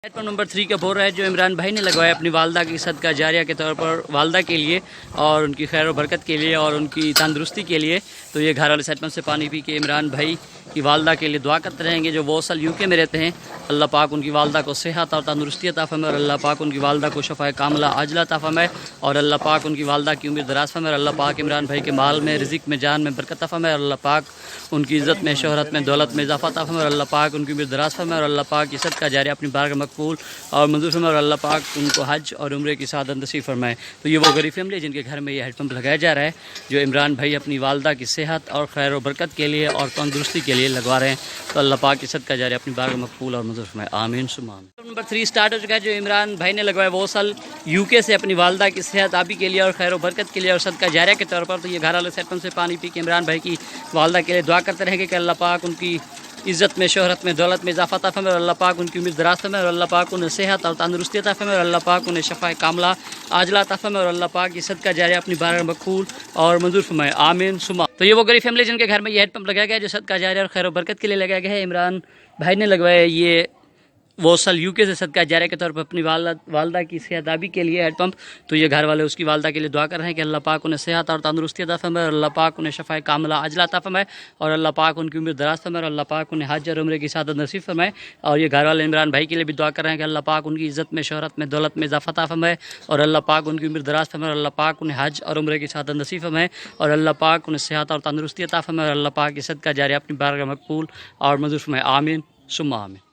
پر number 3 کا bore ہے جو عمران بھائی نے لگوایا اپنی والدہ کی صدقہ جاریہ کے طور پر والدہ کے لیے اور ان کی خیر و برکت کے لیے اور ان کی تندرستی کے لیے. تو یہ گھر والے سیٹ پمپ سے پانی پی کے عمران بھائی کی والدہ کے لیے دعا کرتے رہیں گے جو وہ اصل UK میں رہتے ہیں. اللہ پاک ان کی والدہ کو صحت اور تندرستی عطا فرمائے اور اللہ پاک ان کی والدہ کو شفاء کاملہ عاجلہ عطا فرمائے اور اللہ پاک ان کی والدہ کی عمر دراز فرمائے اور اللہ پاک عمران بھائی کے مال میں رزق میں جان میں برکت عطا فرمائے اور اللہ پاک ان کی عزت میں شہرت میں دولت میں اضافہ عطا فرمائے اور اللہ پاک ان کی عمر دراز فرمائے اور اللہ پاک کی صدقہ جاریہ اپنی بارگاہ مقبول اور منظور فرمائے اور اللہ پاک ان کو حج اور عمرے کی سعادت نصیب فرمائے. تو یہ وہ غریب فیملی ہے جن کے گھر میں یہ ہیڈ پمپ لگایا جا رہا ہے جو عمران بھائی اپنی والدہ کی صحت اور خیر و برکت کے لیے اور تندرستی کے لیے لگوا رہے ہیں. تو اللہ پاک کی صدقہ جاریہ اپنی بارگاہ مقبول اور منظور فرمائے. آمین ثم آمین. نمبر 3 سٹارٹ ہو چکا ہے جو عمران بھائی نے لگوایا وہ اصل UK سے اپنی والدہ کی صحت یابی کے لیے اور خیر و برکت کے لیے اور صدقہ جاریہ کے طور پر. تو یہ گھر والے سیٹ پمپ سے پانی پی کے عمران بھائی کی والدہ کے لیے دعا کرتے رہیں گے کہ اللہ پاک ان کی عزت میں شہرت میں دولت میں اضافہ عطا فرمائے اور اللہ پاک ان کی عمر دراز فرمائے اور اللہ پاک انہیں صحت اور تندرستی عطا فرمائے اور اللہ پاک انہیں شفاء کاملہ عاجلہ عطا فرمائے اور اللہ پاک کی صدقہ جاریہ اپنی بارگاہ مقبول اور منظور فرمائے. آمین ثم آمین. تو یہ وہ غریب فیملی جن کے گھر میں یہ ہیڈ پمپ لگایا گیا ہے جو صدقہ جاریہ اور خیر و برکت کے لیے لگایا گیا ہے. عمران بھائی نے لگوایا یہ وہ اصل UK سے صدقہ جاریہ کے طور پر اپنی والدہ کی صحت یابی کے لیے ہیڈ پمپ. تو یہ گھر والے اس کی والدہ کے لیے دعا کر رہے ہیں کہ اللہ پاک انہیں صحت اور تندرستی عطا فرمائے اور اللہ پاک انہیں شفاء کاملہ عاجلہ عطا فرمائے اور اللہ پاک ان کی عمر دراز فرمائے اور اللہ پاک انہیں حج اور عمرے کی سعادت نصیب فرمائے. اور یہ گھر والے عمران بھائی کے لیے بھی دعا کر رہے ہیں کہ اللہ پاک ان کی عزت میں شہرت میں دولت میں اضافہ عطا فرمائے اور اللہ پاک ان کی عمر دراز فرمائے اور اللہ پاک انہیں حج اور عمرے کی سعادت نصیب فرمائے اور اللہ پاک انہیں صحت اور تندرستی عطا فرمائے اور اللہ پاک کی صدقہ جاریہ اپنی بارگاہ مقبول اور منظور فرمائے. آمین ثم آمین.